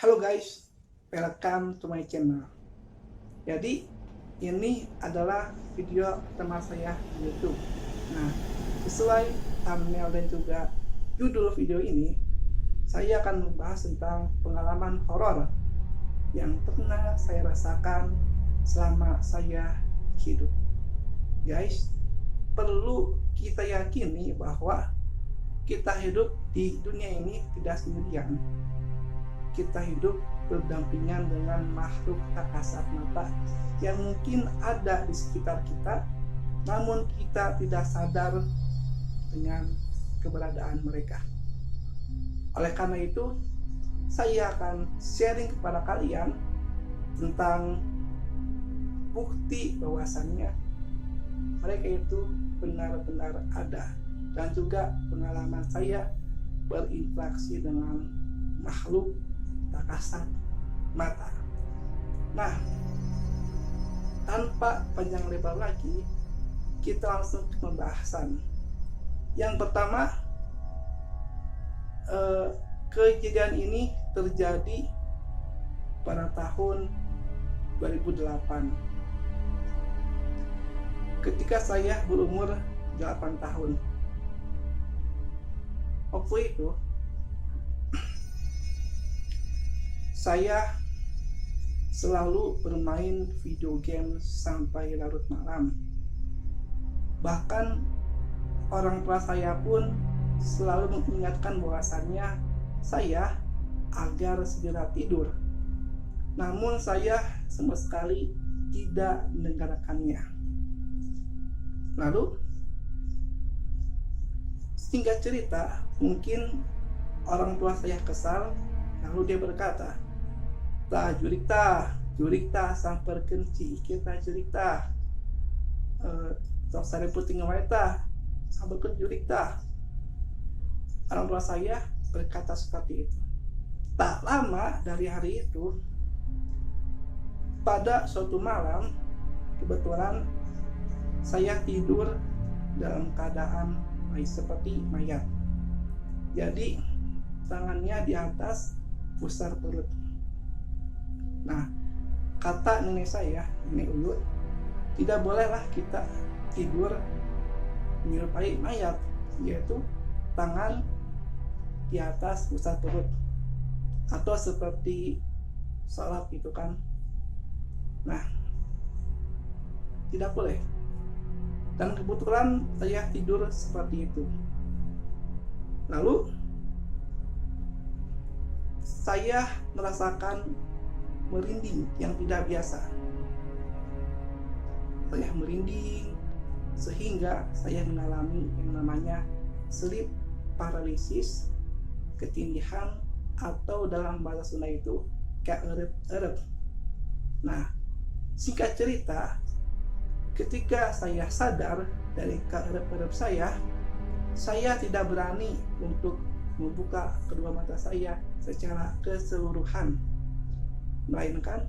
Halo guys, welcome to my channel. Jadi ini adalah video pertama saya di YouTube. Nah, sesuai thumbnail dan juga judul video ini, saya akan membahas tentang pengalaman horor yang pernah saya rasakan selama saya hidup. Guys, perlu kita yakini bahwa kita hidup di dunia ini tidak sendirian. Kita hidup berdampingan dengan makhluk tak kasat mata yang mungkin ada di sekitar kita, namun kita tidak sadar dengan keberadaan mereka. Oleh karena itu, saya akan sharing kepada kalian tentang bukti bahwasannya mereka itu benar-benar ada, dan juga pengalaman saya berinteraksi dengan makhluk tak kasat mata. Nah, tanpa panjang lebar lagi, kita langsung ke pembahasan. Yang pertama, kejadian ini terjadi pada tahun 2008 ketika saya berumur 8 tahun. Waktu itu saya selalu bermain video game sampai larut malam. Bahkan orang tua saya pun selalu mengingatkan bahwasannya saya agar segera tidur. Namun saya sama sekali tidak mendengarkannya. Lalu singkat cerita, mungkin orang tua saya kesal, lalu dia berkata, jurik ta sampai kenci kita jurik ta sare putih ngawaita sampai ken jurik ta. Orang tua saya berkata seperti itu. Tak lama dari hari itu, pada suatu malam kebetulan saya tidur dalam keadaan seperti mayat. Jadi tangannya di atas pusar perut. Nah, kata nenek saya, nenek Uyut, tidak bolehlah kita tidur menyerupai mayat, yaitu tangan di atas pusar perut, atau seperti sholat gitu kan. Nah, tidak boleh. Dan kebetulan saya tidur seperti itu. Lalu saya merasakan merinding yang tidak biasa. Saya merinding sehingga saya mengalami yang namanya sleep paralysis, ketindihan, atau dalam bahasa Sunda itu keerep-erep. Nah, singkat cerita, ketika saya sadar dari keerep-erep saya tidak berani untuk membuka kedua mata saya secara keseluruhan, melainkan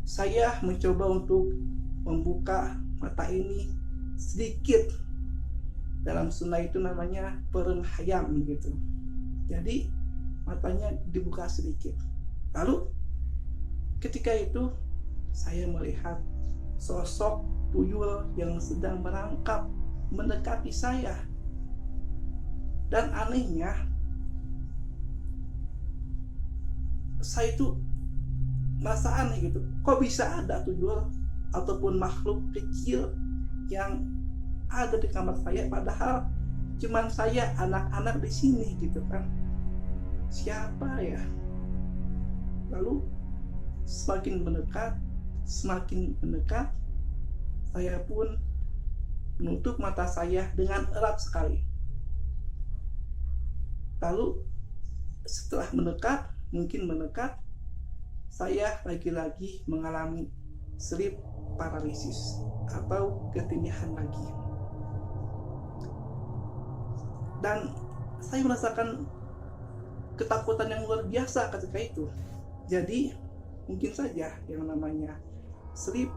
saya mencoba untuk membuka mata ini sedikit. Dalam Sunda itu namanya perem hayam gitu. Jadi matanya dibuka sedikit. Lalu ketika itu saya melihat sosok tuyul yang sedang merangkap mendekati saya. Dan anehnya, saya itu merasa aneh gitu. Kok bisa ada tuyul ataupun makhluk kecil yang ada di kamar saya, padahal cuman saya anak-anak di sini gitu kan. Siapa ya? Lalu semakin mendekat, saya pun menutup mata saya dengan erat sekali. Lalu setelah mendekat, saya lagi-lagi mengalami sleep paralysis atau ketindihan lagi. Dan saya merasakan ketakutan yang luar biasa ketika itu. Jadi mungkin saja yang namanya sleep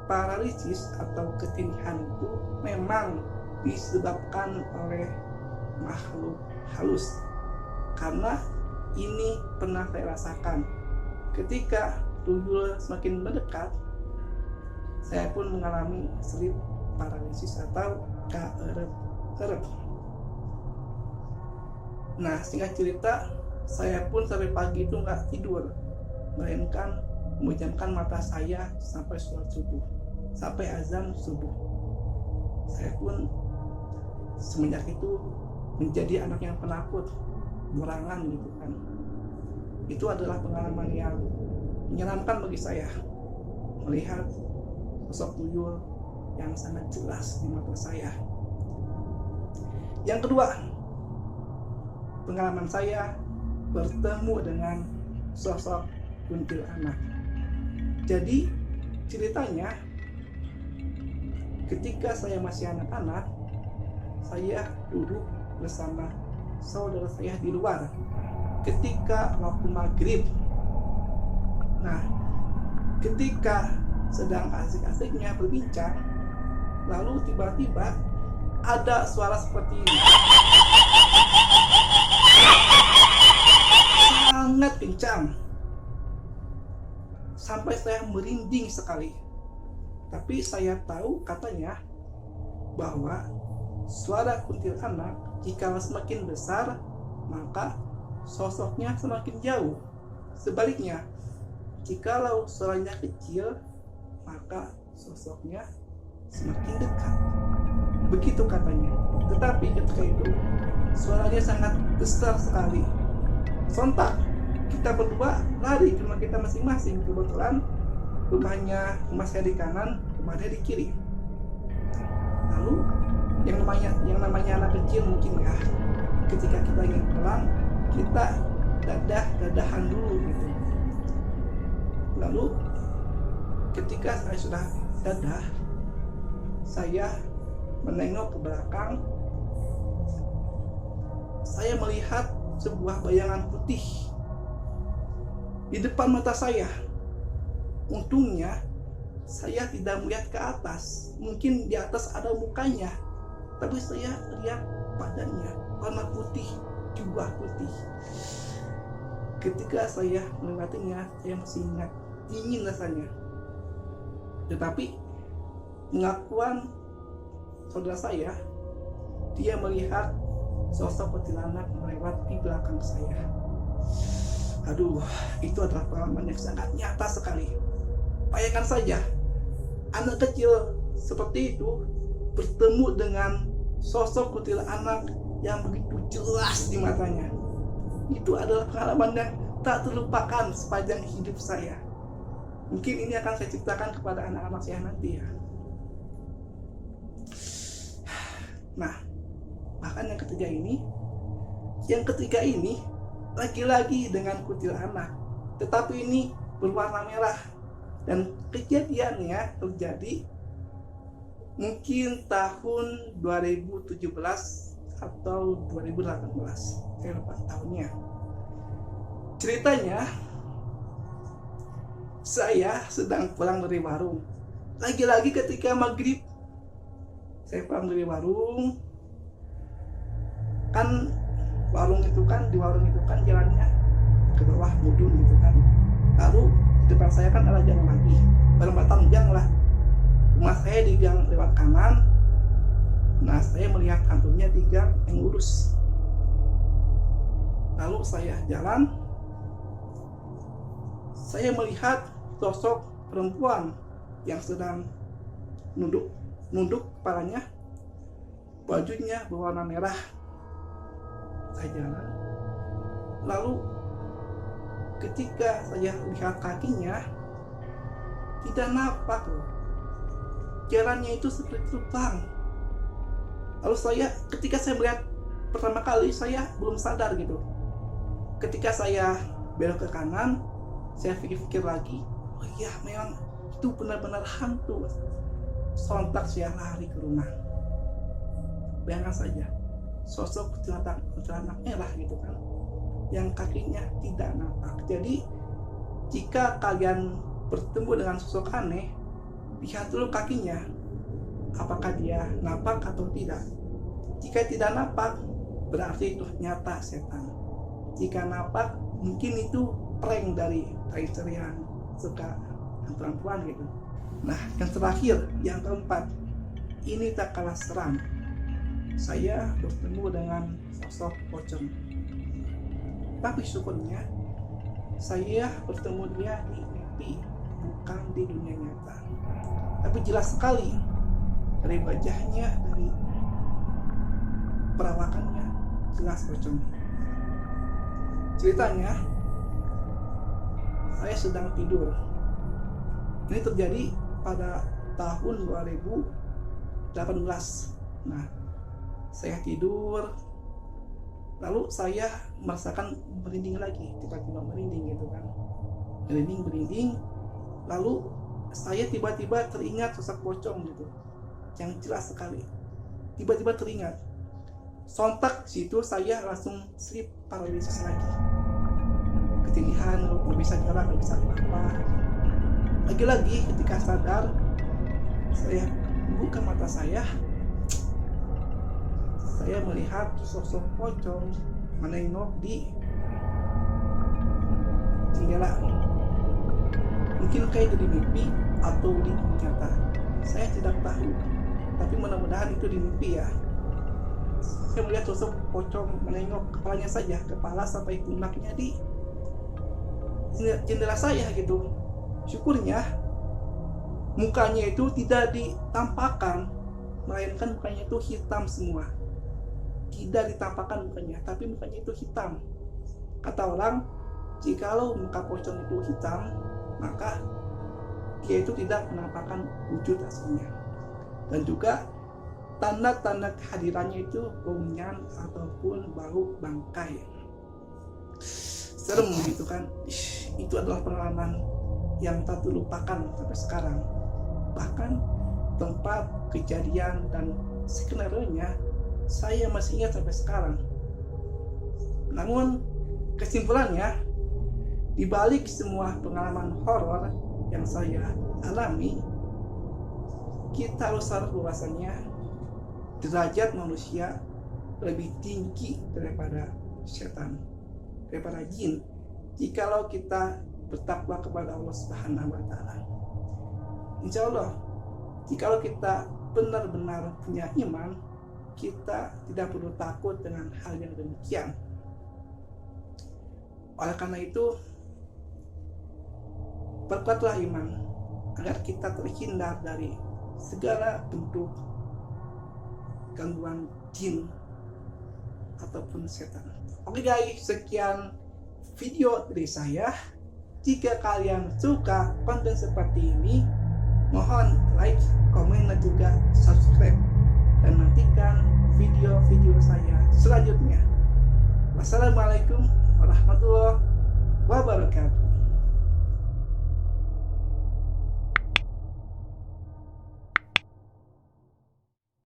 paralysis atau ketindihan itu memang disebabkan oleh makhluk halus. Karena ini pernah saya rasakan ketika tuyul semakin mendekat, saya pun mengalami sleep paralysis atau keerep-erep. Nah, singkat cerita, saya pun sampai pagi itu nggak tidur, melainkan memejamkan mata saya sampai sholat subuh, sampai azan subuh. Saya pun semenjak itu menjadi anak yang penakut, berangan gitu kan. Itu adalah pengalaman yang menyeramkan bagi saya, melihat sosok tuyul yang sangat jelas di mata saya. Yang kedua, pengalaman saya bertemu dengan sosok kuntilanak. Jadi ceritanya, ketika saya masih anak-anak, saya duduk bersama saudara saya di luar ketika waktu maghrib. Nah, ketika sedang asik-asiknya berbincang, lalu tiba-tiba ada suara seperti ini, sangat kencang sampai saya merinding sekali. Tapi saya tahu katanya bahwa suara kuntilanak jika semakin besar maka sosoknya semakin jauh. Sebaliknya, jikalau suaranya kecil maka sosoknya semakin dekat. Begitu katanya. Tetapi ketika itu suaranya sangat besar sekali. Sontak kita berdua lari ke rumah kita masing-masing. Kebetulan rumah saya di kanan, rumahnya di kiri. Lalu yang namanya anak kecil mungkin ya, ketika kita ingin pulang kita dadahan dulu gitu. Lalu ketika saya sudah dadah, saya menengok ke belakang. Saya melihat sebuah bayangan putih di depan mata saya. Untungnya saya tidak melihat ke atas, mungkin di atas ada mukanya, tapi saya lihat badannya warna putih, jubah putih. Ketika saya melewatinya, saya masih ingat, dingin rasanya. Tetapi pengakuan saudara saya, dia melihat sosok kuntilanak melewati belakang saya. Aduh, itu adalah pengalaman yang sangat nyata sekali. Bayangkan saja, anak kecil seperti itu bertemu dengan sosok kuntilanak yang begitu jelas di matanya. Itu adalah pengalaman yang tak terlupakan sepanjang hidup saya. Mungkin ini akan saya ceritakan kepada anak-anak saya nanti ya. Nah, bahkan yang ketiga ini lagi-lagi dengan kuntilanak, tetapi ini berwarna merah. Dan kejadiannya terjadi mungkin tahun 2017 atau 2018, saya lupa tahunnya. Ceritanya, saya sedang pulang dari warung. Lagi-lagi ketika maghrib, saya pulang dari warung. Kan di warung itu kan jalannya ke bawah mudun gitu kan. Lalu di depan saya kan ada jalan lagi, berempatan gang lah. Rumah saya di gang lewat kanan. Nah, saya melihat kantornya di gang yang lurus. Lalu saya jalan, saya melihat sosok perempuan yang sedang nunduk kepalanya, bajunya berwarna merah. Saya jalan, lalu ketika saya lihat kakinya, tidak nampak loh. Jalannya itu seperti lubang. Lalu ketika saya melihat pertama kali, saya belum sadar gitu. Ketika saya belok ke kanan, saya pikir-pikir lagi, oh iya memang itu benar-benar hantu. Sontak saya lari ke rumah. Bayangkan saja, sosok kuntilanak merah gitu kan, yang kakinya tidak nampak. Jadi jika kalian bertemu dengan sosok aneh, lihat dulu kakinya, apakah dia nampak atau tidak. Jika tidak nampak, berarti itu nyata setan. Jika nampak, mungkin itu prank dari tracer yang suka perempuan gitu. Nah, yang terakhir, yang keempat, ini tak kalah seram. Saya bertemu dengan sosok pocong. Tapi syukurnya saya bertemu dia di mimpi, bukan di dunia nyata. Tapi jelas sekali dari wajahnya, dari perawakannya, jelas pocong. Ceritanya, saya sedang tidur. Ini terjadi pada tahun 2018. Nah, saya tidur, lalu saya merasakan merinding lagi, tiba-tiba merinding gitu kan, merinding, lalu saya tiba-tiba teringat sosok pocong gitu, yang jelas sekali, tiba-tiba teringat. Sontak situ saya langsung sleep paralysis lagi, ketindihan, nggak bisa gerak, nggak bisa apa-apa. Lagi-lagi ketika sadar, saya buka mata saya melihat sosok pocong menengok di jendela. Mungkin kayak di mimpi atau di nyata, saya tidak tahu, tapi mudah-mudahan itu di mimpi ya. Saya melihat sosok pocong menengok kepalanya saja, kepala sampai pundaknya di jendela saya gitu. Syukurnya mukanya itu tidak ditampakkan, melainkan mukanya itu hitam semua. Tidak ditampakkan mukanya, tapi mukanya itu hitam. Kata orang, jikalau muka pocong itu hitam, maka dia itu tidak menampakkan wujud aslinya. Dan juga tanda-tanda kehadirannya itu bau-nyan ataupun bau bangkai. Serem gitu kan. Itu adalah pengalaman yang tak terlupakan sampai sekarang. Bahkan tempat kejadian dan skenario-nya saya masih ingat sampai sekarang. Namun kesimpulannya, di balik semua pengalaman horor yang saya alami, kita harus sadar bahwasannya derajat manusia lebih tinggi daripada setan, daripada jin, jikalau kita bertakwa kepada Allah Subhanahu wa Ta'ala. Insya Allah, jikalau kita benar-benar punya iman, kita tidak perlu takut dengan hal yang demikian. Oleh karena itu, perkuatlah iman agar kita terhindar dari segala bentuk gangguan jin ataupun setan. Oke guys, sekian video dari saya. Jika kalian suka konten seperti ini, mohon like, komen, dan juga subscribe, dan nantikan video-video saya selanjutnya. Wassalamualaikum warahmatullahi wabarakatuh.